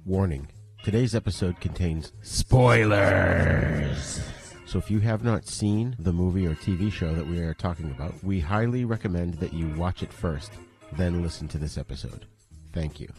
Warning, today's episode contains spoilers. So if you have not seen the movie or TV show that we are talking about, we highly recommend that you watch it first, then listen to this episode. Thank you.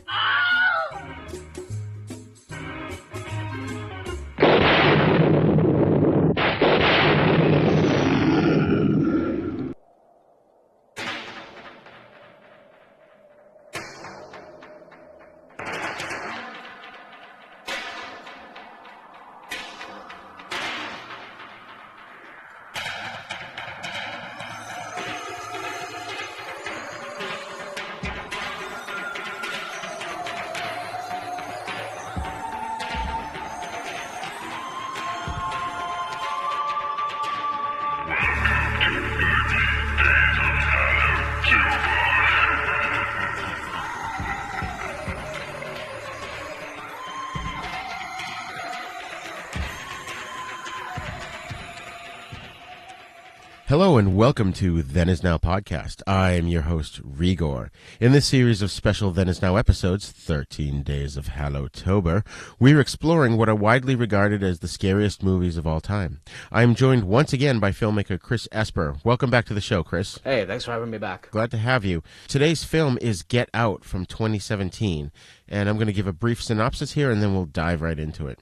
Hello and welcome to Then Is Now podcast. I am your host, Rigor. In this series of special Then Is Now episodes, 13 Days of Hallowtober, we're exploring what are widely regarded as the scariest movies of all time. I am joined once again by filmmaker Chris Esper. Welcome back to the show, Chris. Hey, thanks for having me back. Glad to have you. Today's film is Get Out from 2017, and I'm going to give a brief synopsis here and then we'll dive right into it.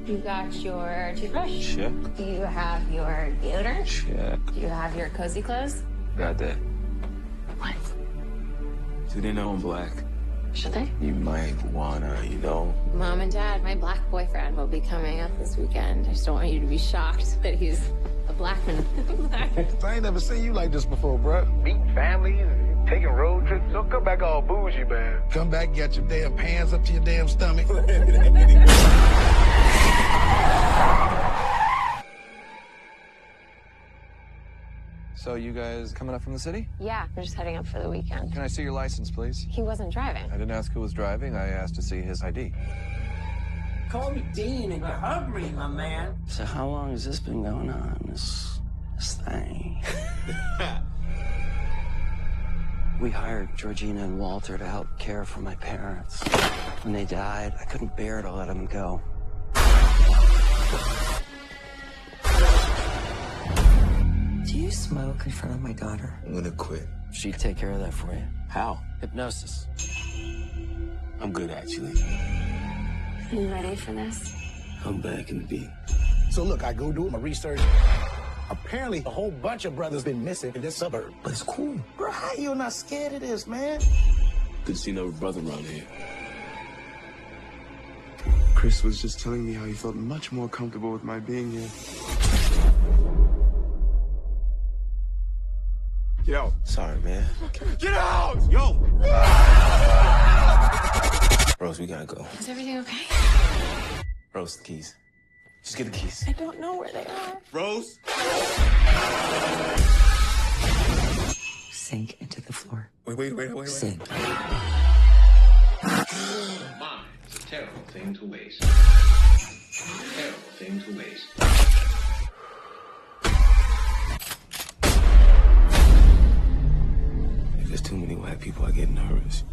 You got your toothbrush? Check. Do you have your deodorant? Check. Do you have your cozy clothes? Got that. What? Do they know I'm black? Should they? You might wanna, Mom and Dad, my black boyfriend will be coming up this weekend. I just don't want you to be shocked that he's a black man. I ain't never seen you like this before, bruh. Meeting families, taking road trips. Don't come back all bougie, man. Come back, get your damn pants up to your damn stomach. So you guys coming up from the city? Yeah, we're just heading up for the weekend. Can I see your license, please? He wasn't driving. I didn't ask who was driving. I asked to see his ID. Call me Dean and you hug me, my man. So how long has this been going on, this thing? We hired Georgina and Walter to help care for my parents. When they died, I couldn't bear to let them go. Do you smoke in front of my daughter? I'm gonna quit. She'd take care of that for you. How? Hypnosis. I'm good, actually. Are you ready for this? I'm back in the beat. So look, I go do my research. Apparently, a whole bunch of brothers been missing in this suburb. But it's cool. Bro, how you not scared of this, man? Good to see another brother around here. Chris was just telling me how he felt much more comfortable with my being here. Get out. Sorry, man. Get out! Yo! Rose, we gotta go. Is everything okay? Rose, the keys. Just get the keys. I don't know where they are. Rose? Sink into the floor. Wait. Sink. Mine is a terrible thing to waste. Terrible thing to waste. If there's too many white people, I get nervous.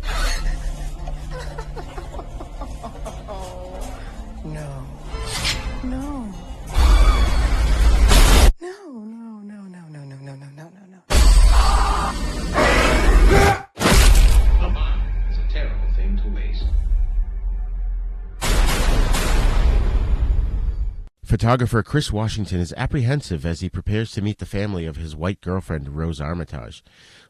No. No. A mine is a terrible thing to waste. Photographer Chris Washington is apprehensive as he prepares to meet the family of his white girlfriend, Rose Armitage.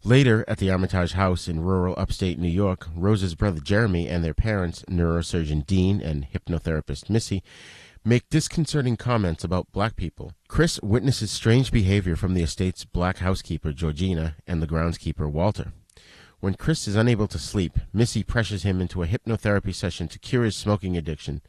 Later, at the Armitage house in rural upstate New York, Rose's brother Jeremy and their parents, neurosurgeon Dean and hypnotherapist Missy, make disconcerting comments about black people. Chris witnesses strange behavior from the estate's black housekeeper, Georgina, and the groundskeeper, Walter. When Chris is unable to sleep, Missy pressures him into a hypnotherapy session to cure his smoking addiction.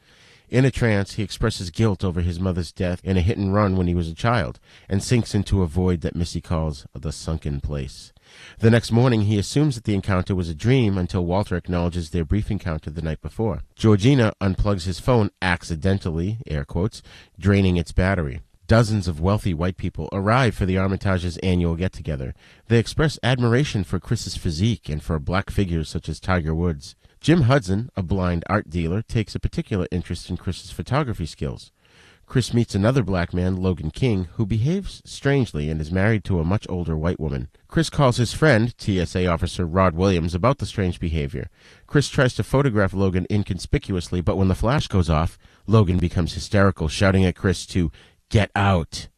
In a trance, he expresses guilt over his mother's death in a hit-and-run when he was a child, and sinks into a void that Missy calls the sunken place. The next morning, he assumes that the encounter was a dream until Walter acknowledges their brief encounter the night before. Georgina unplugs his phone accidentally, air quotes, draining its battery. Dozens of wealthy white people arrive for the Armitage's annual get-together. They express admiration for Chris's physique and for black figures such as Tiger Woods. Jim Hudson, a blind art dealer, takes a particular interest in Chris's photography skills. Chris meets another black man, Logan King, who behaves strangely and is married to a much older white woman. Chris calls his friend, TSA officer Rod Williams, about the strange behavior. Chris tries to photograph Logan inconspicuously, but when the flash goes off, Logan becomes hysterical, shouting at Chris to get out.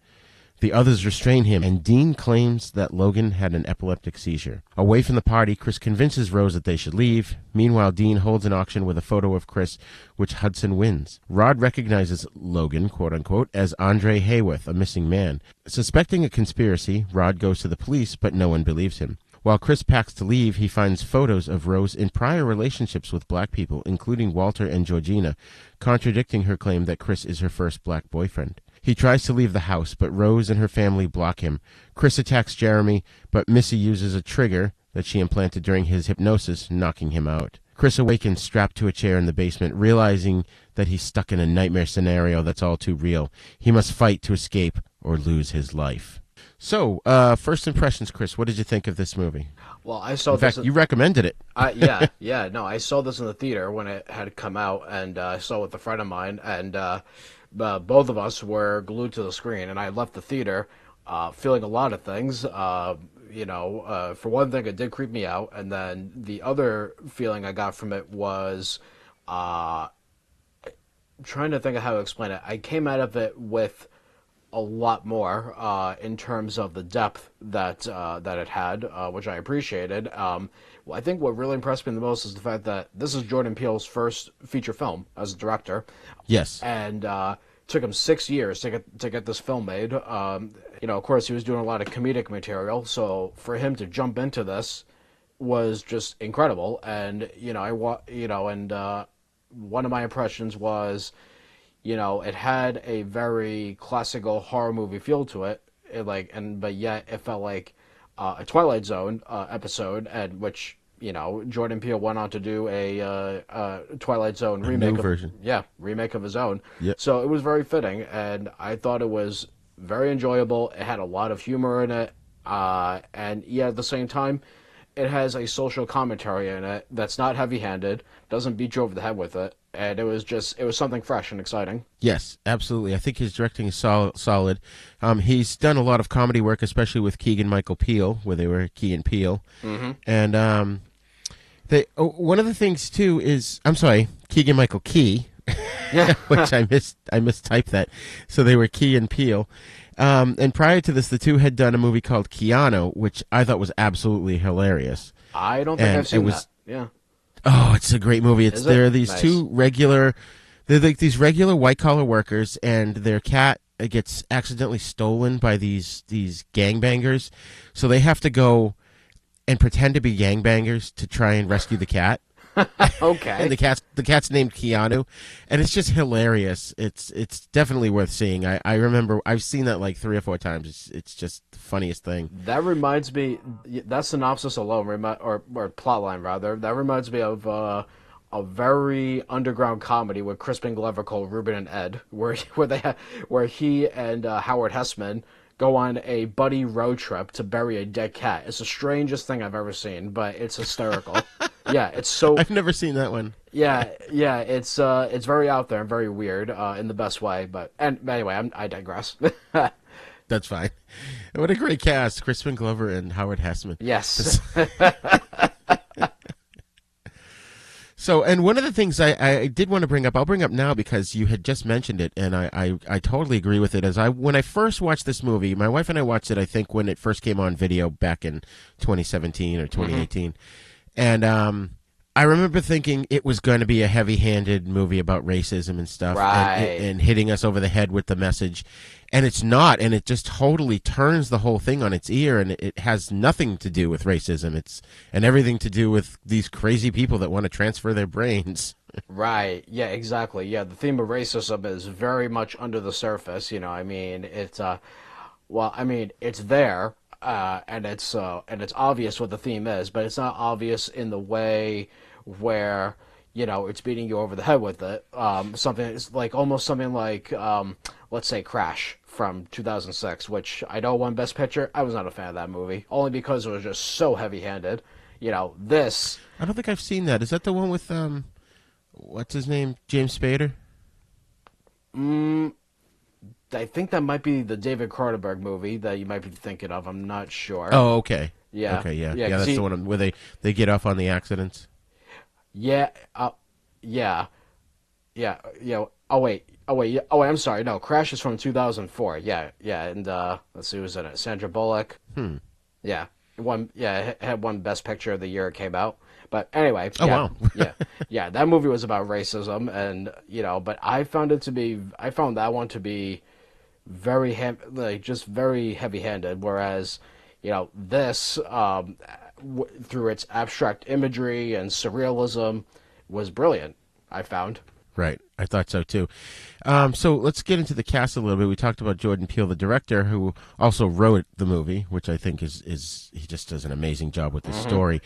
The others restrain him, and Dean claims that Logan had an epileptic seizure. Away from the party, Chris convinces Rose that they should leave. Meanwhile, Dean holds an auction with a photo of Chris, which Hudson wins. Rod recognizes Logan, quote-unquote, as Andre Hayworth, a missing man. Suspecting a conspiracy, Rod goes to the police, but no one believes him. While Chris packs to leave, he finds photos of Rose in prior relationships with black people, including Walter and Georgina, contradicting her claim that Chris is her first black boyfriend. He tries to leave the house, but Rose and her family block him. Chris attacks Jeremy, but Missy uses a trigger that she implanted during his hypnosis, knocking him out. Chris awakens strapped to a chair in the basement, realizing that he's stuck in a nightmare scenario that's all too real. He must fight to escape or lose his life. So, first impressions, Chris, what did you think of this movie? Well, I saw In fact, you recommended it. No, I saw this in the theater when it had come out, and I saw it with a friend of mine, and both of us were glued to the screen, and I left the theater feeling a lot of things. For one thing, it did creep me out, and then the other feeling I got from it was trying to think of how to explain it. I came out of it with a lot more in terms of the depth that it had, which I appreciated. I think what really impressed me the most is the fact that this is Jordan Peele's first feature film as a director. Yes. And took him 6 years to get this film made. Of course, he was doing a lot of comedic material, so for him to jump into this was just incredible. And one of my impressions was, it had a very classical horror movie feel to it, but yet it felt like a Twilight Zone episode, and which Jordan Peele went on to do a Twilight Zone remake version. Remake of his own. Yep. So it was very fitting, and I thought it was very enjoyable. It had a lot of humor in it, and at the same time, it has a social commentary in it that's not heavy-handed, doesn't beat you over the head with it, and it was something fresh and exciting. Yes, absolutely. I think his directing is solid. He's done a lot of comedy work, especially with Keegan-Michael Peele, where they were Key and Peele. Mm-hmm. And one of the things too is, I'm sorry, Keegan-Michael Key, which I mistyped that. So they were Key and Peele. And prior to this, the two had done a movie called Keanu, which I thought was absolutely hilarious. I don't think I've seen that. Yeah. Oh, it's a great movie. There are these nice. They're like these regular white collar workers, and their cat gets accidentally stolen by these gangbangers, so they have to go and pretend to be gangbangers to try and rescue the cat. Okay. And the cat's named Keanu, and it's just hilarious. It's definitely worth seeing. I remember I've seen that like 3 or 4 times. It's just the funniest thing. That reminds me, that synopsis alone, or plot line rather, that reminds me of a very underground comedy with Crispin Glover called Ruben and Ed, where he and Howard Hessman go on a buddy road trip to bury a dead cat. It's the strangest thing I've ever seen, but it's hysterical. Yeah, it's so. I've never seen that one. Yeah, it's very out there and very weird in the best way. But anyway, I digress. That's fine. What a great cast, Crispin Glover and Howard Hessman. Yes. So, and one of the things I did want to bring up, I'll bring up now because you had just mentioned it, and I totally agree with it. When I first watched this movie, my wife and I watched it, I think, when it first came on video back in 2017 or 2018. And I remember thinking it was going to be a heavy-handed movie about racism and stuff, right, and hitting us over the head with the message. And it's not, and it just totally turns the whole thing on its ear, and it has nothing to do with racism. And everything to do with these crazy people that want to transfer their brains. Right. Yeah, exactly. Yeah, the theme of racism is very much under the surface. It's it's there. And it's obvious what the theme is, but it's not obvious in the way where it's beating you over the head with it. Something like let's say Crash, from 2006, which I know won Best Picture. I was not a fan of that movie, only because it was just so heavy-handed. This... I don't think I've seen that. Is that the one with, what's his name? James Spader? I think that might be the David Cronenberg movie that you might be thinking of. I'm not sure. Oh, okay. Yeah. Okay, yeah. Yeah, Yeah, that's the one where they get off on the accidents. Yeah. Yeah. Oh, wait. I'm sorry. No, Crash is from 2004. Yeah. And let's see who's in it. Sandra Bullock. Yeah. It had won Best Picture of the year it came out. But anyway. Oh, wow. Yeah. That movie was about racism, and but I found that one to be very very heavy-handed, whereas this through its abstract imagery and surrealism was brilliant, I found. Right. I thought so, too. So let's get into the cast a little bit. We talked about Jordan Peele, the director, who also wrote the movie, which I think is he just does an amazing job with the story.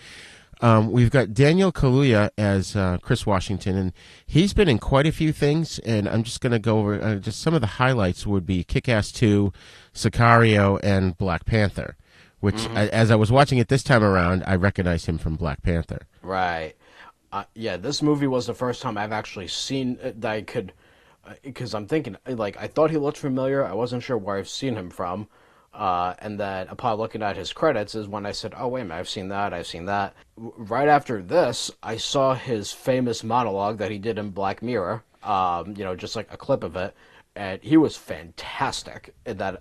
We've got Daniel Kaluuya as Chris Washington, and he's been in quite a few things, and I'm just going to go over just some of the highlights would be Kick-Ass 2, Sicario, and Black Panther, which, as I was watching it this time around, I recognized him from Black Panther. Right. This movie was the first time I've actually seen that I could, because I'm thinking, I thought he looked familiar. I wasn't sure where I've seen him from. And then upon looking at his credits is when I said, oh, wait a minute, I've seen that. Right after this, I saw his famous monologue that he did in Black Mirror, just like a clip of it. And he was fantastic in that,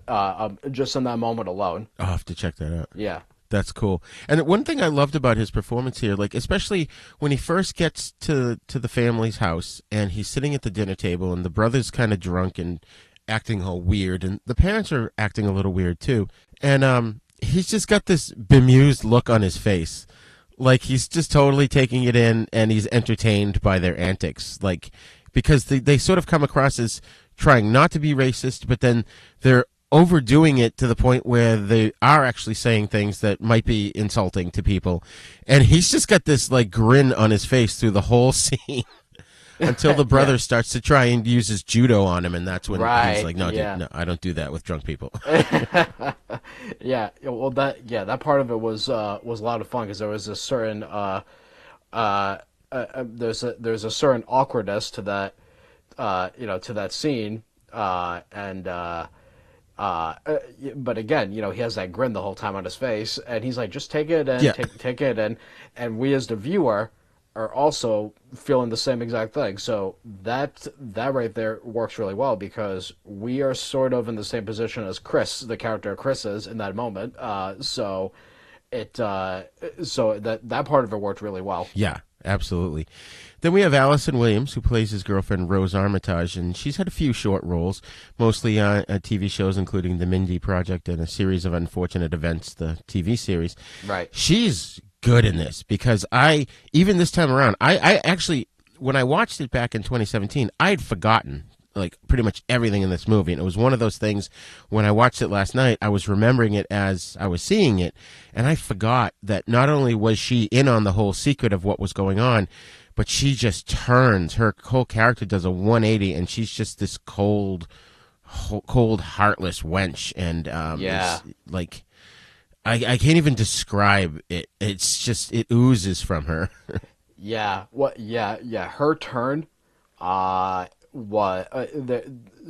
just in that moment alone. I'll have to check that out. Yeah. That's cool. And one thing I loved about his performance here, especially when he first gets to the family's house and he's sitting at the dinner table and the brother's kind of drunk and acting all weird, and the parents are acting a little weird too. And he's just got this bemused look on his face. Like he's just totally taking it in and he's entertained by their antics. Because they sort of come across as trying not to be racist, but then they're overdoing it to the point where they are actually saying things that might be insulting to people. And he's just got this grin on his face through the whole scene. Until the brother starts to try and use his judo on him, and that's when he's like, "No, dude, no, I don't do that with drunk people." Well, that part of it was a lot of fun because there was a certain there's a certain awkwardness to that to that scene, but again, he has that grin the whole time on his face, and he's like, "Just take it and take it," and we as the viewer are also feeling the same exact thing. So that right there works really well because we are sort of in the same position as Chris, the character Chris is in that moment. So that part of it worked really well. Yeah, absolutely. Then we have Allison Williams, who plays his girlfriend Rose Armitage, and she's had a few short roles, mostly on TV shows, including The Mindy Project and A Series of Unfortunate Events, the TV series. Right. She's good in this because even this time around, I actually, when I watched it back in 2017, I had forgotten pretty much everything in this movie. And it was one of those things when I watched it last night, I was remembering it as I was seeing it. And I forgot that not only was she in on the whole secret of what was going on, but she just turns, her whole character does a 180 and she's just this cold, heartless wench. And I can't even describe it. It's just, it oozes from her. Her turn,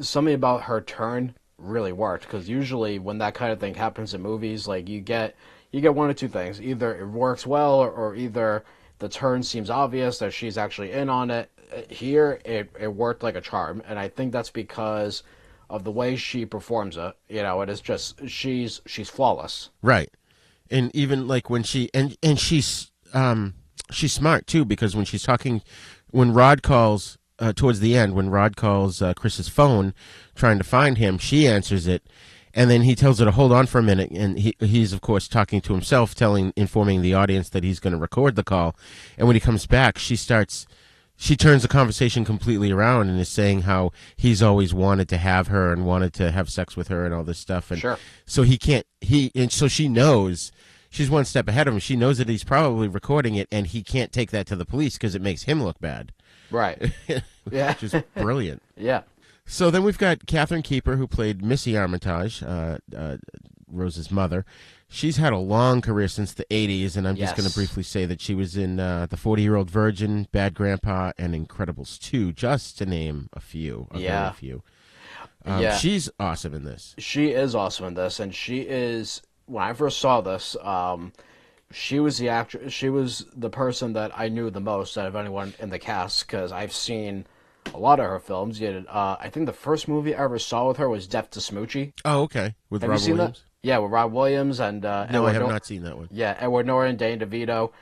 something about her turn really worked because usually when that kind of thing happens in movies, you get one of two things: either it works well, or either the turn seems obvious that she's actually in on it. Here, it worked like a charm, and I think that's because of the way she performs it. It is just she's flawless. Right. And even when she's smart too, because when she's talking, when Rod calls towards the end, when Rod calls Chris's phone trying to find him, she answers it, and then he tells her to hold on for a minute, and he's of course talking to himself, informing the audience that he's going to record the call, and when he comes back, she turns the conversation completely around and is saying how he's always wanted to have her and wanted to have sex with her and all this stuff. And sure. So so she knows, she's one step ahead of him. She knows that he's probably recording it and he can't take that to the police because it makes him look bad. Right. Yeah. Which is brilliant. Yeah. So then we've got Catherine Keeper, who played Missy Armitage, Rose's mother. She's had a long career since the 80s, and I'm just going to briefly say that she was in The 40-Year-Old Virgin, Bad Grandpa, and Incredibles 2, just to name a few. Very few. She's awesome in this. She is awesome in this, and she is, when I first saw this, she was the actress. She was the person that I knew the most out of anyone in the cast, because I've seen a lot of her films. I think the first movie I ever saw with her was Death to Smoochie. Oh, okay. With Have Rob you seen Williams? That? Yeah, with Rob Williams and no, I have not seen that one. Yeah, Edward Norton, Danny DeVito,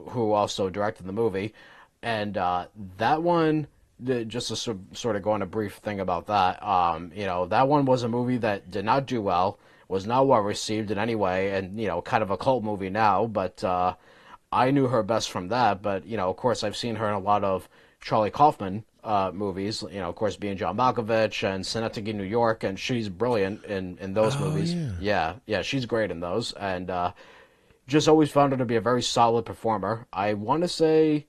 who also directed the movie, and that one. Just to sort of go on a brief thing about that, that one was a movie that did not do well, was not well received in any way, and kind of a cult movie now. But I knew her best from that. But of course, I've seen her in a lot of Charlie Kaufman movies. Of course, being John Malkovich and Synecdoche, New York, and she's brilliant in those movies. Yeah, she's great in those, and just always found her to be a very solid performer. I want to say,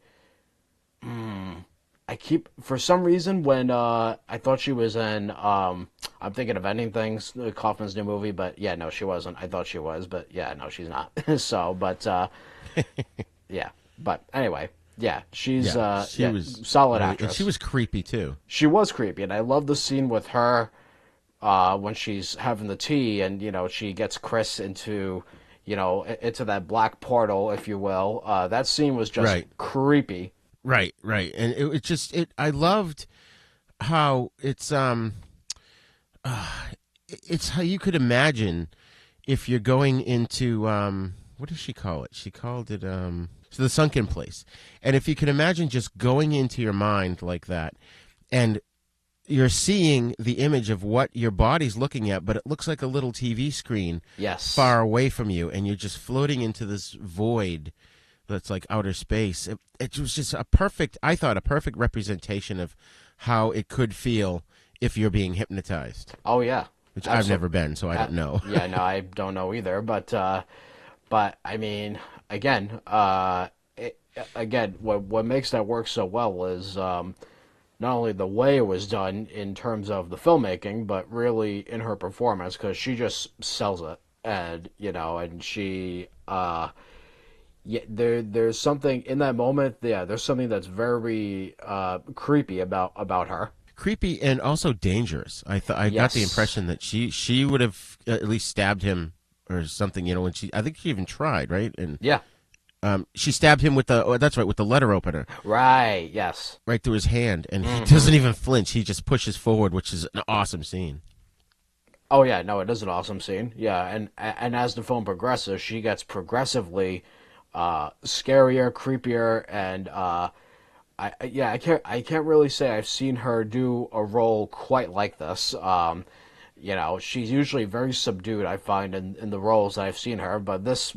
for some reason, when I thought she was in, I'm thinking of Ending Things, Kaufman's new movie, but yeah, no, she wasn't. I thought she was, but yeah, no, she's not. Yeah, but anyway, yeah, she was solid actress. And she was creepy too. She was creepy, and I love the scene with her when she's having the tea, and she gets Chris into that black portal, if you will. That scene was just creepy. Right. And I loved how it's how you could imagine if you're going into, what does she call it? She called it, so the sunken place. And if you can imagine just going into your mind like that, and you're seeing the image of what your body's looking at, but it looks like a little TV screen far away from you, and you're just floating into this void that's like outer space. It was just a perfect representation of how it could feel if you're being hypnotized. Oh yeah, which I've never been, so I don't know. Yeah, no, I don't know either. But I mean, again, what makes that work so well is not only the way it was done in terms of the filmmaking, but really in her performance, because she just sells it, and and she. There's something in that moment. Yeah, there's something that's very creepy about her. Creepy and also dangerous. I got the impression that she would have at least stabbed him or something. When I think she even tried, right? And she stabbed him with with the letter opener. Right. Yes. Right through his hand, and he doesn't even flinch. He just pushes forward, which is an awesome scene. Oh yeah, no, it is an awesome scene. Yeah, and as the film progresses, she gets progressively scarier, creepier, and I can't really say I've seen her do a role quite like this. She's usually very subdued, I find, in the roles I've seen her, but this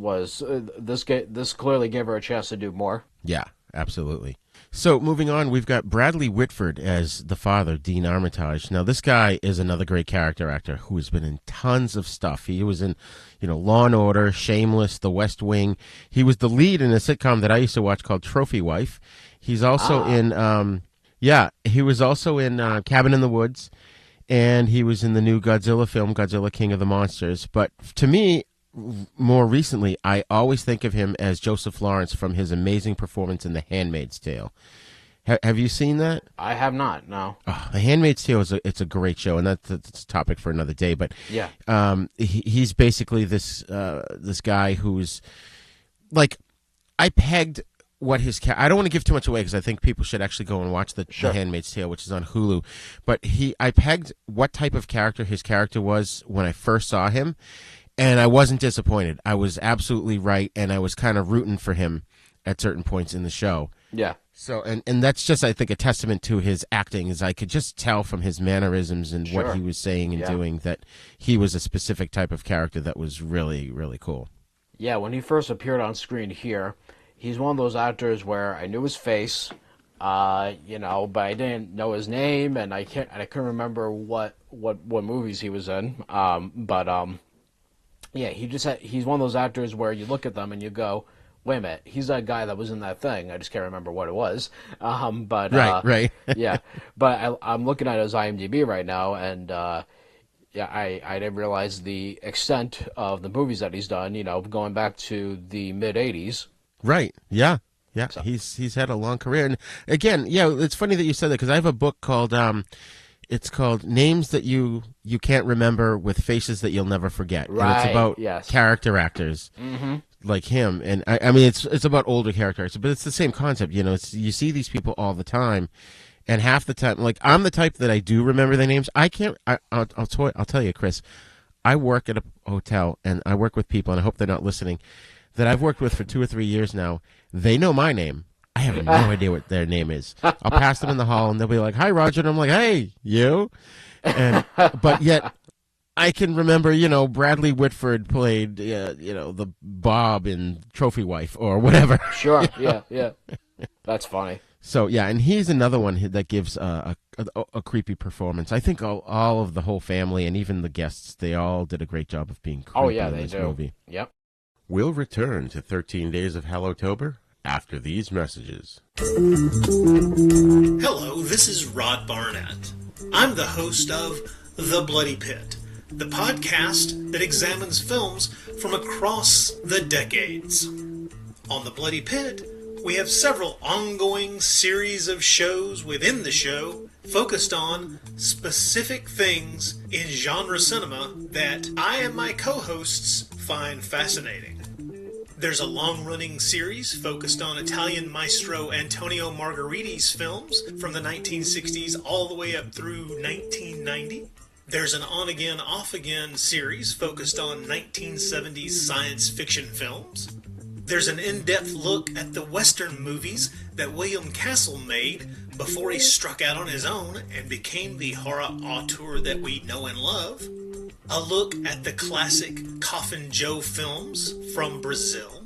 clearly gave her a chance to do more. Yeah, absolutely. So moving on, we've got Bradley Whitford as the father, Dean Armitage. Now this guy is another great character actor who has been in tons of stuff. He was in, Law and Order, Shameless, The West Wing. He was the lead in a sitcom that I used to watch called Trophy Wife. He's also in, he was also in Cabin in the Woods, and he was in the new Godzilla film, Godzilla King of the Monsters. But to me, more recently, I always think of him as Joseph Lawrence from his amazing performance in The Handmaid's Tale. Have you seen that? I have not, no. Oh, The Handmaid's Tale it's a great show, and that's a topic for another day. But yeah, he's basically this guy who's like, I pegged what his I don't want to give too much away because I think people should actually go and watch the Handmaid's Tale, which is on Hulu. But I pegged what type of character his character was when I first saw him. And I wasn't disappointed. I was absolutely right, and I was kind of rooting for him at certain points in the show. Yeah. So, and that's just, I think, a testament to his acting, is I could just tell from his mannerisms and what he was saying and doing that he was a specific type of character that was really, really cool. Yeah, when he first appeared on screen here, he's one of those actors where I knew his face, but I didn't know his name, and I couldn't remember what movies he was in. Yeah, he's one of those actors where you look at them and you go, wait a minute, he's that guy that was in that thing. I just can't remember what it was. But right. yeah. But I'm looking at his IMDb right now, and yeah, I didn't realize the extent of the movies that he's done. Going back to the mid '80s. Right. Yeah. Yeah. So. He's had a long career, and again, yeah, it's funny that you said that because I have a book called it's called Names That You Can't Remember with Faces That You'll Never Forget. Right. And it's about character actors like him. And I mean, it's about older characters, but it's the same concept. You see these people all the time, and half the time, like I'm the type that I do remember their names. I can't. I'll tell you, Chris. I work at a hotel, and I work with people, and I hope they're not listening, that I've worked with for 2 or 3 years now. They know my name. I have no idea what their name is. I'll pass them in the hall, and they'll be like, "Hi, Roger," and I'm like, "Hey, you?" And but yet, I can remember, Bradley Whitford played, the Bob in Trophy Wife or whatever. Sure, yeah. That's funny. So yeah, and he's another one that gives a creepy performance. I think all of the whole family and even the guests, they all did a great job of being creepy in this movie. Yep. We'll return to 13 Days of Hallowtober after these messages. Hello, this is Rod Barnett. I'm the host of The Bloody Pit, the podcast that examines films from across the decades. On The Bloody Pit, we have several ongoing series of shows within the show focused on specific things in genre cinema that I and my co-hosts find fascinating. There's a long-running series focused on Italian maestro Antonio Margheriti's films from the 1960s all the way up through 1990. There's an on-again, off-again series focused on 1970s science fiction films. There's an in-depth look at the Western movies that William Castle made before he struck out on his own and became the horror auteur that we know and love. A look at the classic Coffin Joe films from Brazil.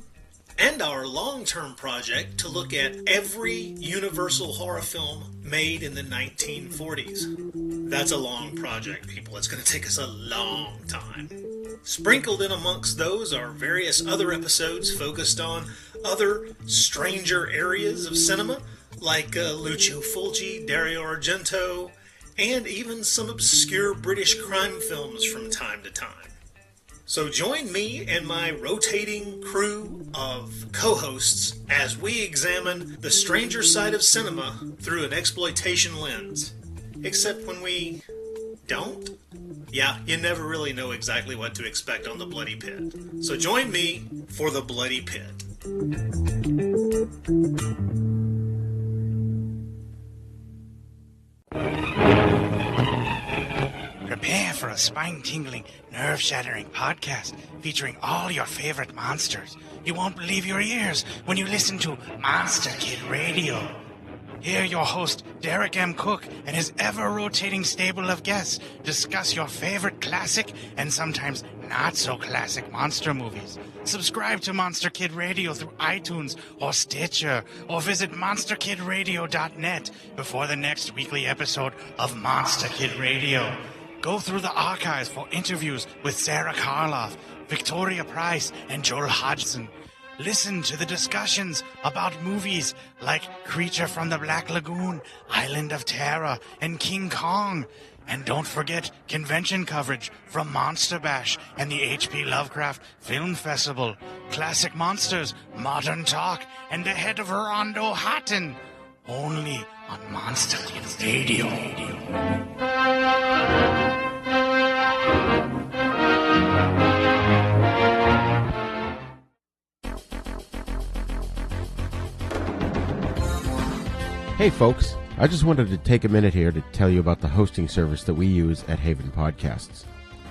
And our long-term project to look at every Universal horror film made in the 1940s. That's a long project, people. It's going to take us a long time. Sprinkled in amongst those are various other episodes focused on other stranger areas of cinema, like Lucio Fulci, Dario Argento, and even some obscure British crime films from time to time. So join me and my rotating crew of co-hosts as we examine the stranger side of cinema through an exploitation lens. Except when we don't. Yeah, you never really know exactly what to expect on The Bloody Pit. So join me for The Bloody Pit. Prepare for a spine-tingling, nerve-shattering podcast featuring all your favorite monsters. You won't believe your ears when you listen to Monster Kid Radio. Hear your host, Derek M. Cook, and his ever-rotating stable of guests discuss your favorite classic and sometimes not-so-classic monster movies. Subscribe to Monster Kid Radio through iTunes or Stitcher, or visit monsterkidradio.net before the next weekly episode of Monster Kid Radio. Go through the archives for interviews with Sarah Karloff, Victoria Price, and Joel Hodgson. Listen to the discussions about movies like Creature from the Black Lagoon, Island of Terror, and King Kong. And don't forget convention coverage from Monster Bash and the H.P. Lovecraft Film Festival, Classic Monsters, Modern Talk, and the Head of Rondo Hatton. Only on Monster Kids Radio. Hey folks, I just wanted to take a minute here to tell you about the hosting service that we use at Haven Podcasts.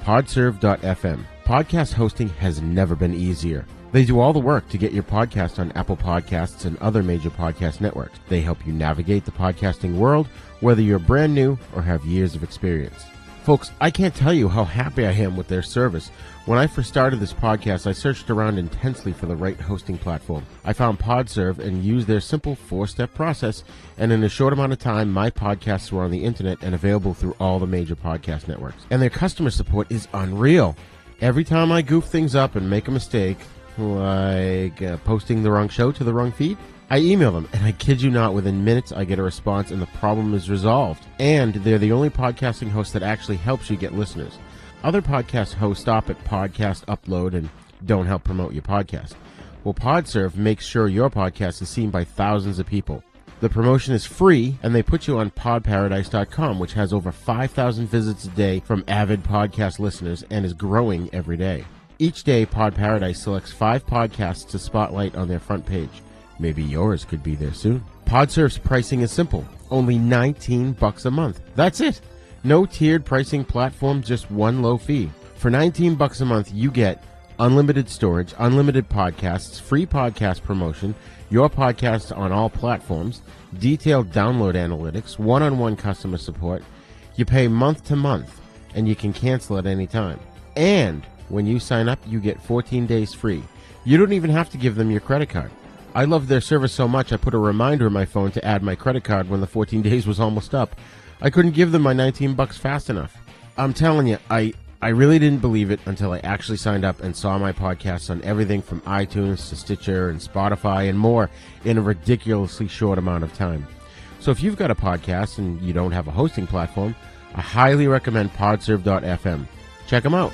Podserve.fm. Podcast hosting has never been easier. They do all the work to get your podcast on Apple Podcasts and other major podcast networks. They help you navigate the podcasting world, whether you're brand new or have years of experience. Folks, I can't tell you how happy I am with their service. When I first started this podcast, I searched around intensely for the right hosting platform. I found Podserve and used their simple 4-step process, and in a short amount of time, my podcasts were on the internet and available through all the major podcast networks. And their customer support is unreal. Every time I goof things up and make a mistake, like posting the wrong show to the wrong feed, I email them, and I kid you not, within minutes I get a response and the problem is resolved. And they're the only podcasting host that actually helps you get listeners. Other podcast hosts stop at podcast upload and don't help promote your podcast. Well, PodServe makes sure your podcast is seen by thousands of people. The promotion is free, and they put you on podparadise.com, which has over 5,000 visits a day from avid podcast listeners and is growing every day. Each day, Pod Paradise selects 5 podcasts to spotlight on their front page. Maybe yours could be there soon. PodServe's pricing is simple. Only $19 a month. That's it. No tiered pricing platform, just one low fee. For $19 a month, you get unlimited storage, unlimited podcasts, free podcast promotion, your podcast on all platforms, detailed download analytics, one-on-one customer support. You pay month to month, and you can cancel at any time. And when you sign up, you get 14 days free. You don't even have to give them your credit card. I love their service so much I put a reminder in my phone to add my credit card when the 14 days was almost up. I couldn't give them my $19 fast enough. I'm telling you, I really didn't believe it until I actually signed up and saw my podcasts on everything from iTunes to Stitcher and Spotify and more in a ridiculously short amount of time. So if you've got a podcast and you don't have a hosting platform, I highly recommend podserve.fm. Check them out.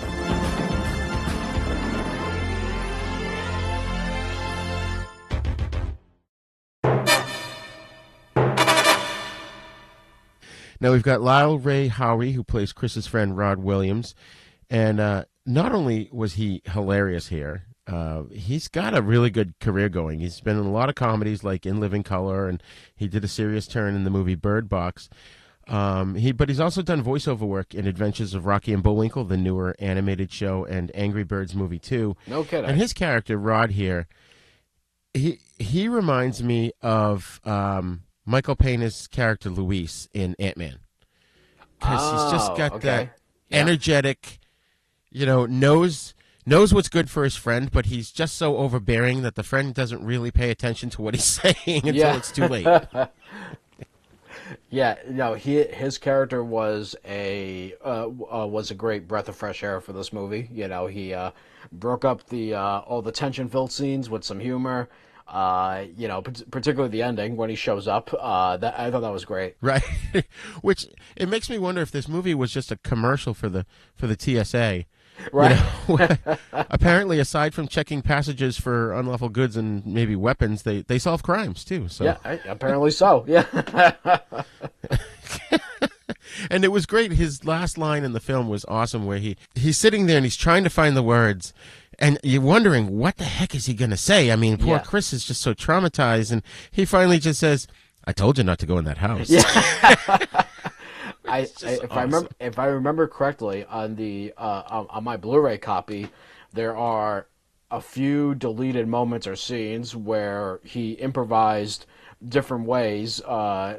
Now, we've got Lyle Ray Howery, who plays Chris's friend Rod Williams. And not only was he hilarious here, he's got a really good career going. He's been in a lot of comedies like In Living Color, and he did a serious turn in the movie Bird Box. But he's also done voiceover work in Adventures of Rocky and Bullwinkle, the newer animated show, and Angry Birds movie 2. No kidding. And his character, Rod here, he reminds me of Michael Pena's character Luis in Ant-Man, because he's just got that energetic, knows what's good for his friend, but he's just so overbearing that the friend doesn't really pay attention to what he's saying until it's too late. Yeah, no, his character was a great breath of fresh air for this movie. He broke up all the tension-filled scenes with some humor. Particularly the ending when he shows up. I thought that was great. Right, which it makes me wonder if this movie was just a commercial for the TSA. Right. Apparently, aside from checking passages for unlawful goods and maybe weapons, they solve crimes too. So yeah, apparently so. Yeah. And it was great. His last line in the film was awesome, where he's sitting there and he's trying to find the words. And you're wondering, what the heck is he going to say? I mean, poor Chris is just so traumatized, and he finally just says, "I told you not to go in that house." Yeah. If I remember correctly, on my Blu-ray copy, there are a few deleted moments or scenes where he improvised different ways to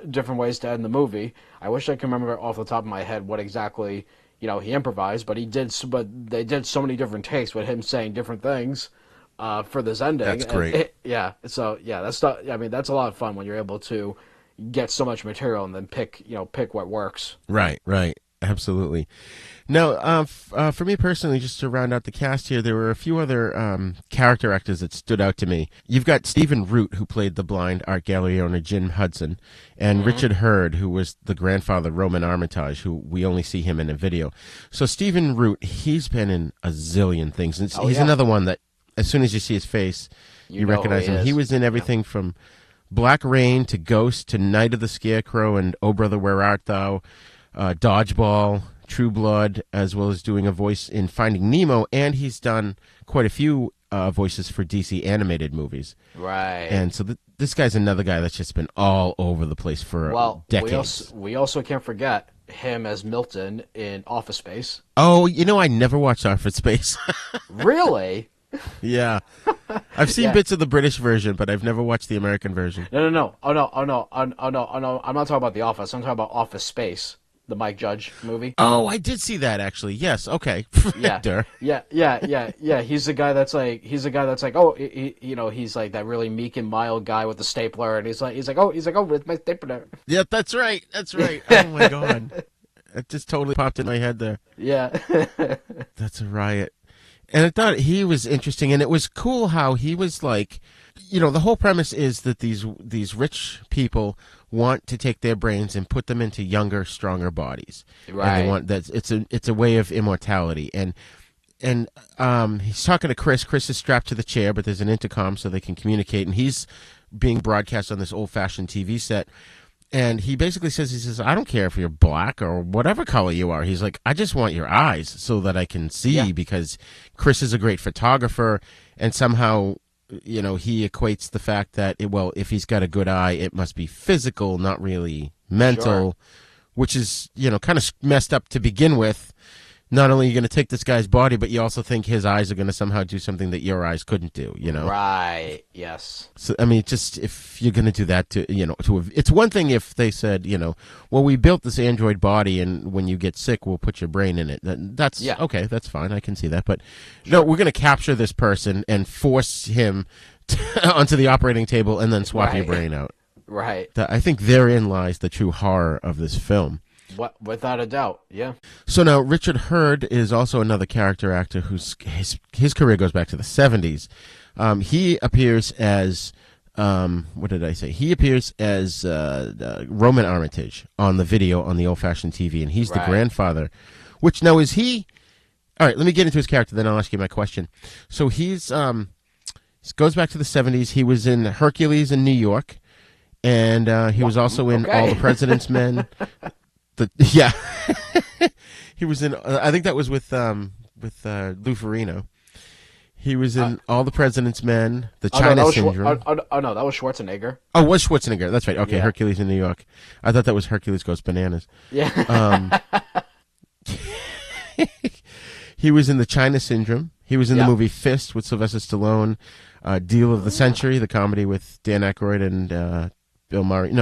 end the movie. I wish I could remember off the top of my head what exactly he improvised, but they did so many different takes with him saying different things for this ending. That's great. That's a lot of fun when you're able to get so much material and then pick what works. Right, absolutely. Now, for me personally, just to round out the cast here, there were a few other character actors that stood out to me. You've got Stephen Root, who played the blind art gallery owner Jim Hudson, and Richard Hurd, who was the grandfather Roman Armitage, who we only see him in a video. So Stephen Root, he's been in a zillion things. He's another one that, as soon as you see his face, you recognize him. He was in everything from Black Rain to Ghost to Night of the Scarecrow and Oh Brother, Where Art Thou, Dodgeball, True Blood, as well as doing a voice in Finding Nemo, and he's done quite a few voices for DC animated movies. Right. And so this guy's another guy that's just been all over the place for decades. We also can't forget him as Milton in Office Space. Oh, I never watched Office Space. Really? Yeah. I've seen bits of the British version, but I've never watched the American version. No. Oh, no. I'm not talking about The Office. I'm talking about Office Space, the Mike Judge movie. Oh, I did see that, actually. Yes. Okay. Yeah. He's the guy that's like, oh, he's like that really meek and mild guy with the stapler, and he's like, oh, with my stapler. Yeah, that's right. Oh my God. It just totally popped in my head there. Yeah. That's a riot. And I thought he was interesting, and it was cool how he was like, the whole premise is that these rich people want to take their brains and put them into younger, stronger bodies. Right. And they want that it's a way of immortality. And he's talking to Chris. Chris is strapped to the chair, but there's an intercom so they can communicate, and he's being broadcast on this old-fashioned TV set. And he basically says, I don't care if you're black or whatever color you are. He's like, I just want your eyes so that I can see, because Chris is a great photographer, and somehow, he equates the fact that, if he's got a good eye, it must be physical, not really mental, which is, kind of messed up to begin with. Not only are you going to take this guy's body, but you also think his eyes are going to somehow do something that your eyes couldn't do, Right, yes. So, I mean, just if you're going to do that it's one thing if they said, we built this android body and when you get sick, we'll put your brain in it. That's okay, that's fine. I can see that. But no, we're going to capture this person and force him onto the operating table and then swap your brain out. Right. I think therein lies the true horror of this film. Without a doubt, yeah. So now Richard Hurd is also another character actor whose his career goes back to the 70s. He appears as what did I say? He appears as Roman Armitage on the video on the old-fashioned TV, and he's the grandfather. Which now is he? All right, let me get into his character, then I'll ask you my question. So he's goes back to the 70s. He was in Hercules in New York, and he was also in All the President's Men. He was in. I think that was with Lou Ferrigno. He was in All the President's Men, The China Syndrome. No, that was Schwarzenegger. Oh, it was Schwarzenegger. That's right. Okay, Hercules in New York. I thought that was Hercules Goes Bananas. Yeah. He was in The China Syndrome. He was in the movie Fist with Sylvester Stallone. Deal of the Century, the comedy with Dan Aykroyd and Bill Murray.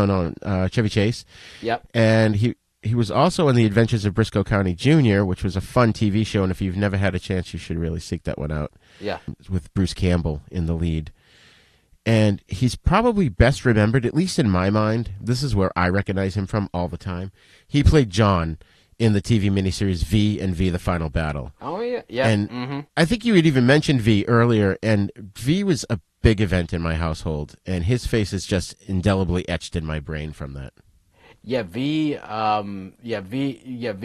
Chevy Chase. Yep. And he was also in The Adventures of Briscoe County Jr., which was a fun TV show, and if you've never had a chance, you should really seek that one out. Yeah. With Bruce Campbell in the lead. And he's probably best remembered, at least in my mind, this is where I recognize him from all the time. He played John in the TV miniseries V and V: The Final Battle. Oh, yeah. Yeah. And I think you had even mentioned V earlier, and V was a big event in my household, and his face is just indelibly etched in my brain from that. Yeah, V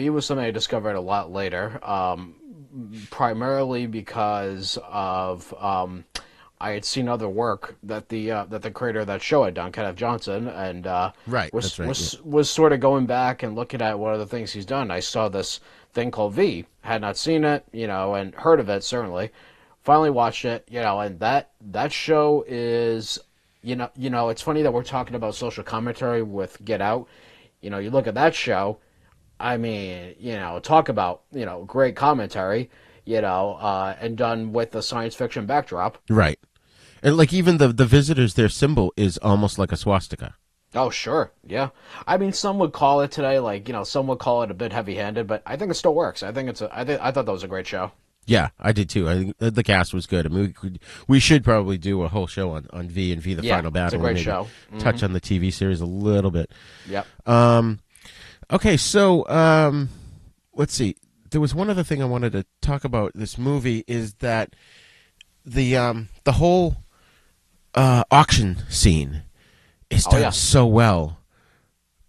was something I discovered a lot later, primarily because of I had seen other work that the creator of that show had done, Kenneth Johnson, and was sort of going back and looking at what other things he's done. I saw this thing called V, had not seen it, and heard of it certainly. Finally watched it, and that show is, it's funny that we're talking about social commentary with Get Out. You look at that show, I mean, talk about, great commentary, and done with the science fiction backdrop. Right. And like even the visitors, their symbol is almost like a swastika. Oh, sure. Yeah. I mean, some would call it today, some would call it a bit heavy-handed, but I think it still works. I thought that was a great show. Yeah, I did too. I think the cast was good. I mean, we should probably do a whole show on V and V: The Final Battle. It's a great show. Touch on the TV series a little bit. Yep. Okay, so let's see. There was one other thing I wanted to talk about this movie is that the whole auction scene is done so well.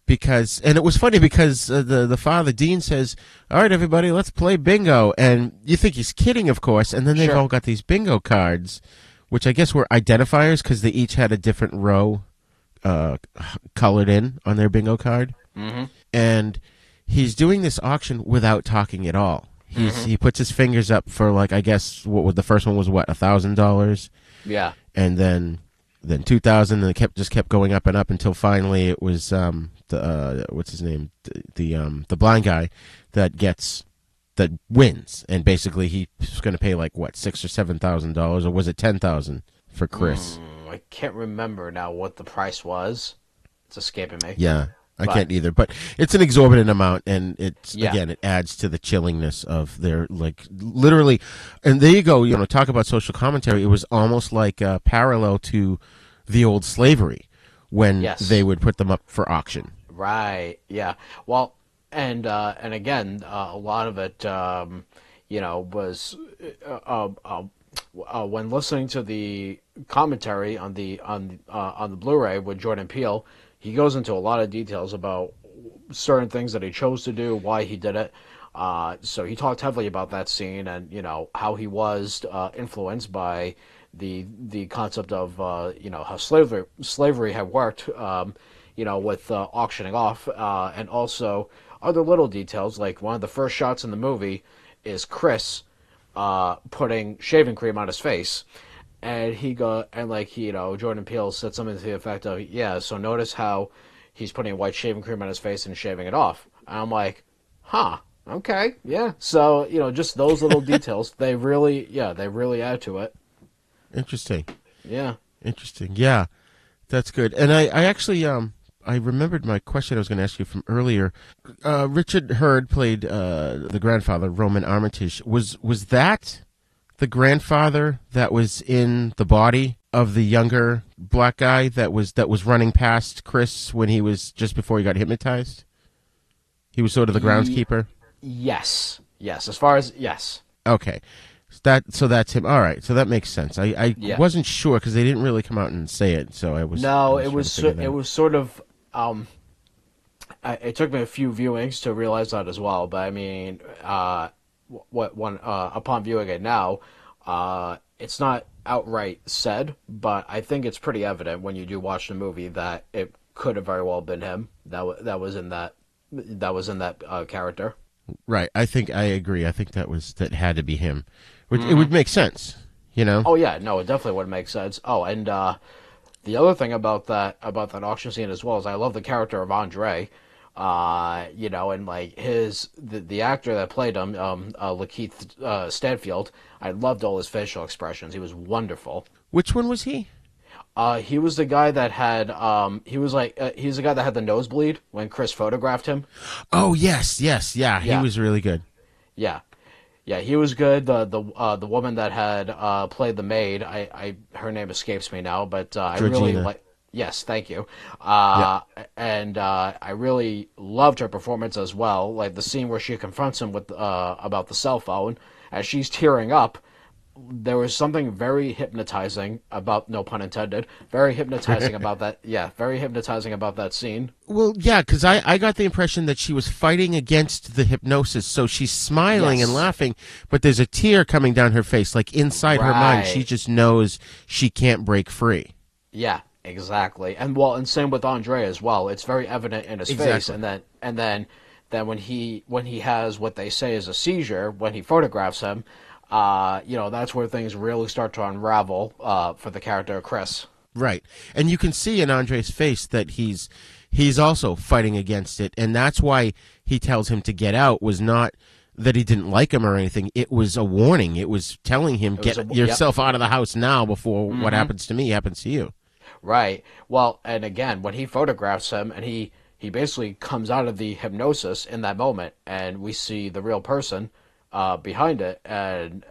Because, and it was funny because the father, Dean, says, all right, everybody, let's play bingo. And you think he's kidding, of course. And then they've all got these bingo cards, which I guess were identifiers because they each had a different row colored in on their bingo card. Mm-hmm. And he's doing this auction without talking at all. He puts his fingers up for, like, I guess, the first one was, $1,000? Yeah. And then 2,000, and it just kept going up and up until finally it was what's his name, the blind guy that wins, and basically he's going to pay like what, $6,000 or $7,000, or was it $10,000 for Chris? I can't remember now what the price was. It's escaping me. Yeah. I can't either, but it's an exorbitant amount, and again, it adds to the chillingness of their, like, literally, and there you go, talk about social commentary. It was almost like parallel to the old slavery when they would put them up for auction. Right, yeah. Well, and again, a lot of it, was when listening to the commentary on the Blu-ray with Jordan Peele, he goes into a lot of details about certain things that he chose to do, why he did it. So he talked heavily about that scene and how he was influenced by the concept of how slavery had worked, with auctioning off, and also other little details, like one of the first shots in the movie is Chris putting shaving cream on his face, and Jordan Peele said something to the effect of, yeah, so notice how he's putting white shaving cream on his face and shaving it off. And I'm like, huh, okay, yeah. So just those little details, they really add to it. Interesting. Yeah. Interesting. Yeah, that's good. And I actually I remembered my question I was going to ask you from earlier. Richard Hurd played the grandfather, Roman Armitage. Was that the grandfather that was in the body of the younger black guy that was running past Chris when he was just before he got hypnotized? He was sort of the groundskeeper? Yes. As far as, yes. Okay. So that's him. All right. So that makes sense. I wasn't sure because they didn't really come out and say it. So I was. No, it was sort of. It took me a few viewings to realize that as well. But I mean, upon viewing it now, it's not outright said, but I think it's pretty evident when you do watch the movie that it could have very well been him that was in that character. Right. I agree. I think that had to be him. It would make sense, Oh yeah, no, it definitely would make sense. Oh, and the other thing about that auction scene as well is I love the character of Andre, and like the actor that played him, Lakeith Stanfield. I loved all his facial expressions. He was wonderful. Which one was he? He was the guy that had he was the guy that had the nosebleed when Chris photographed him. Oh yes, yeah. He was really good. Yeah, he was good. The woman that had played the maid, her name escapes me now, but I really like. Yes, thank you. And I really loved her performance as well. Like the scene where she confronts him with about the cell phone, as she's tearing up. There was something very hypnotizing about, no pun intended, very hypnotizing about that. Yeah, very hypnotizing about that scene. Well, yeah, because I got the impression that she was fighting against the hypnosis. So she's smiling and laughing, but there's a tear coming down her face. Like inside her mind, she just knows she can't break free. Yeah, exactly. And same with Andre as well. It's very evident in his face. And then when he has what they say is a seizure, when he photographs him, that's where things really start to unravel for the character of Chris. Right. And you can see in Andre's face that he's also fighting against it, and that's why he tells him to get out, was not that he didn't like him or anything. It was a warning. It was telling him, get yourself out of the house now before what happens to me happens to you. Right. Well, and again, when he photographs him and he basically comes out of the hypnosis in that moment, and we see the real person behind it, and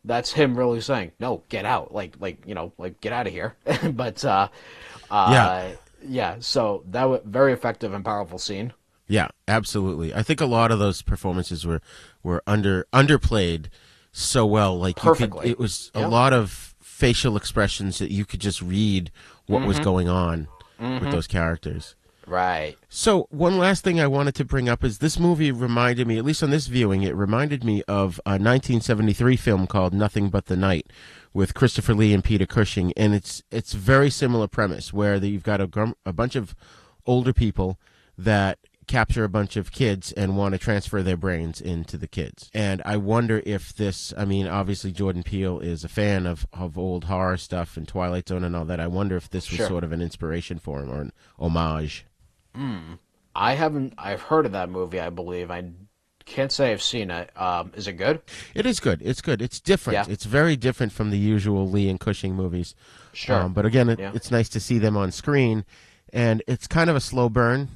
that's him really saying, no, get out, like get out of here. But so that was very effective and powerful scene. Yeah, absolutely. I think a lot of those performances were underplayed so well. Like perfectly. It was a lot of facial expressions that you could just read what was going on with those characters. Right. So one last thing I wanted to bring up is this movie reminded me, at least on this viewing, it reminded me of a 1973 film called Nothing But the Night with Christopher Lee and Peter Cushing, and it's very similar premise where you've got a bunch of older people that capture a bunch of kids and want to transfer their brains into the kids. And I wonder if this, I mean, obviously Jordan Peele is a fan of old horror stuff and Twilight Zone and all that. I wonder if this was sort of an inspiration for him or an homage. I've heard of that movie, I believe. I can't say I've seen it. Is it good? It is good. It's good. It's different. Yeah. It's very different from the usual Lee and Cushing movies. Sure. But again, it's nice to see them on screen, and it's kind of a slow burn,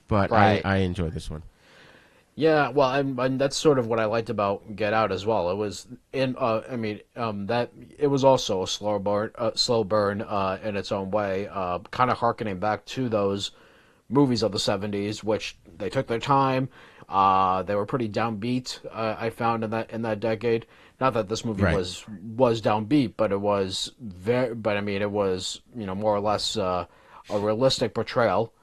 but I enjoy this one. Yeah, well, and that's sort of what I liked about Get Out as well. It was that it was also a slow burn in its own way, kind of harkening back to those movies of the 70s, which they took their time. They were pretty downbeat. I found in that decade. Not that this movie was downbeat, but it was it was more or less a realistic portrayal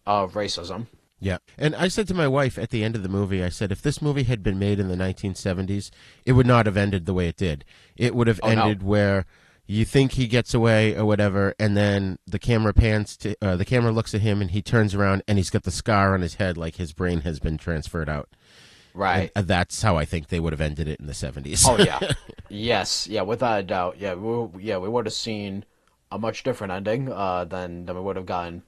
of racism. Yeah. And I said to my wife at the end of the movie, I said, if this movie had been made in the 1970s, it would not have ended the way it did. It would have ended where you think he gets away or whatever, and then the camera pans to, the camera looks at him and he turns around and he's got the scar on his head like his brain has been transferred out. Right. And that's how I think they would have ended it in the 70s. Oh, yeah. Yes. Yeah, without a doubt. Yeah, we would have seen a much different ending than we would have gotten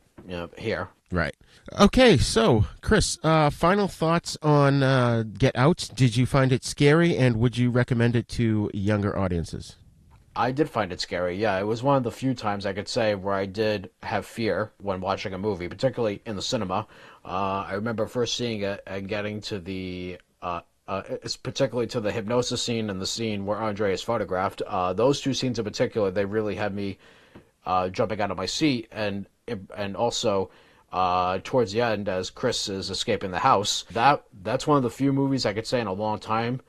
here. Right. Okay, so, Chris, final thoughts on Get Out. Did you find it scary, and would you recommend it to younger audiences? I did find it scary, yeah. It was one of the few times I could say where I did have fear when watching a movie, particularly in the cinema. I remember first seeing it and getting to the... it's particularly to the hypnosis scene and the scene where Andre is photographed. Those two scenes in particular, they really had me jumping out of my seat, and also... towards the end, as Chris is escaping the house, that's one of the few movies I could say in a long time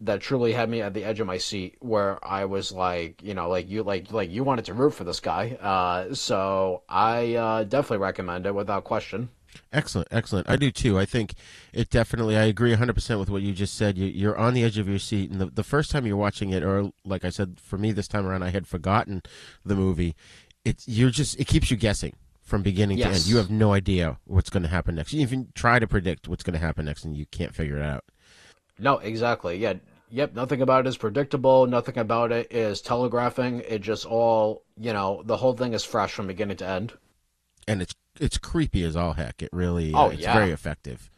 that truly had me at the edge of my seat, where I was like, you wanted to root for this guy. So I definitely recommend it without question. Excellent. I do too. I think it definitely, I agree 100% with what you just said. You're on the edge of your seat, and the first time you're watching it, or like I said, for me this time around, I had forgotten the movie. It keeps you guessing. From beginning to end. You have no idea what's going to happen next. You even try to predict what's going to happen next, and you can't figure it out. No, exactly. Yeah. Yep, nothing about it is predictable. Nothing about it is telegraphing. It just all, the whole thing is fresh from beginning to end. And it's creepy as all heck. It really it's very effective.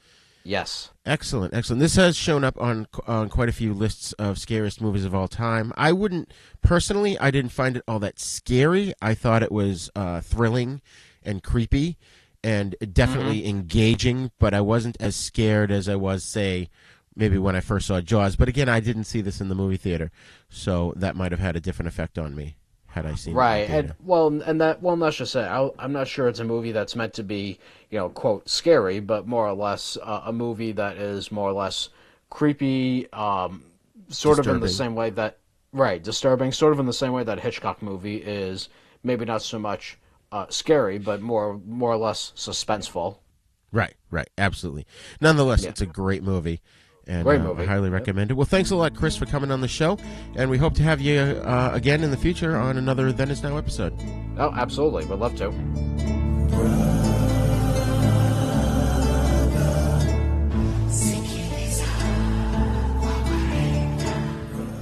Yes. Excellent. This has shown up on quite a few lists of scariest movies of all time. I didn't find it all that scary. I thought it was thrilling and creepy and definitely engaging, but I wasn't as scared as I was, say, maybe when I first saw Jaws. But again, I didn't see this in the movie theater, so that might have had a different effect on me had I seen it. Right, let's just say, I'm not sure it's a movie that's meant to be, quote, scary, but more or less a movie that is more or less creepy, sort of in the same way that, disturbing, sort of in the same way that a Hitchcock movie is maybe not so much scary, but more or less suspenseful. Right, absolutely. Nonetheless, it's a great movie, and great movie. I highly recommend it. Well, thanks a lot, Chris, for coming on the show, and we hope to have you again in the future on another Then Is Now episode. Oh, absolutely. We'd love to.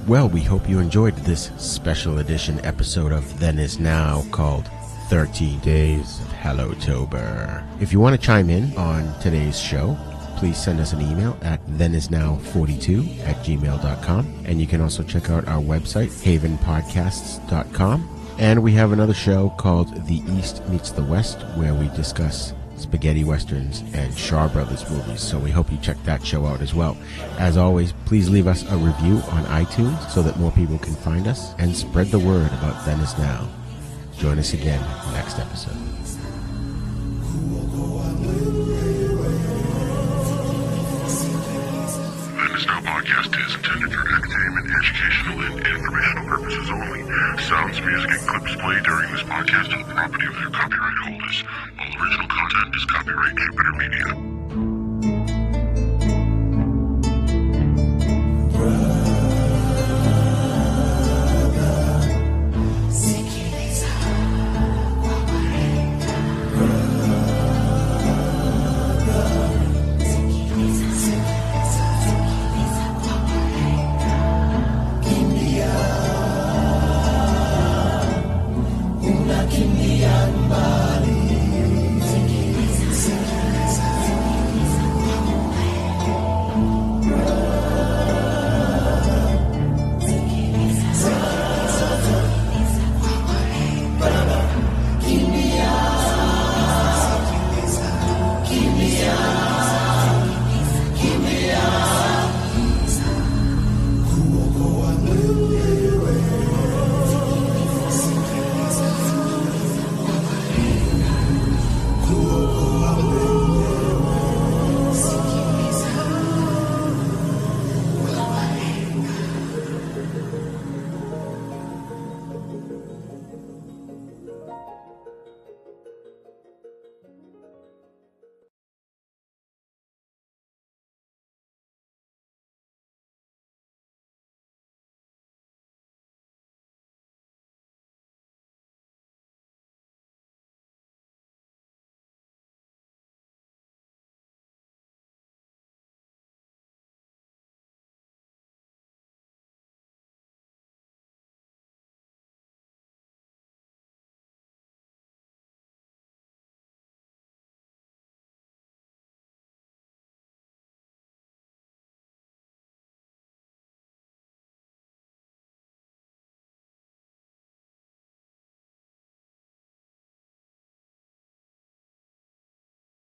Well, we hope you enjoyed this special edition episode of Then Is Now called 13 Days of Hallowtober. If you want to chime in on today's show, please send us an email at thenisnow42@gmail.com. And you can also check out our website, havenpodcasts.com. And we have another show called The East Meets the West, where we discuss spaghetti westerns and Shaw Brothers movies. So we hope you check that show out as well. As always, please leave us a review on iTunes so that more people can find us, and spread the word about Then Is Now. Join us again next episode. Then Is Now podcast is intended for entertainment, educational, and informational purposes only. Sounds, music, and clips played during this podcast are the property of their copyright holders. All original content is copyright Jupiter Media.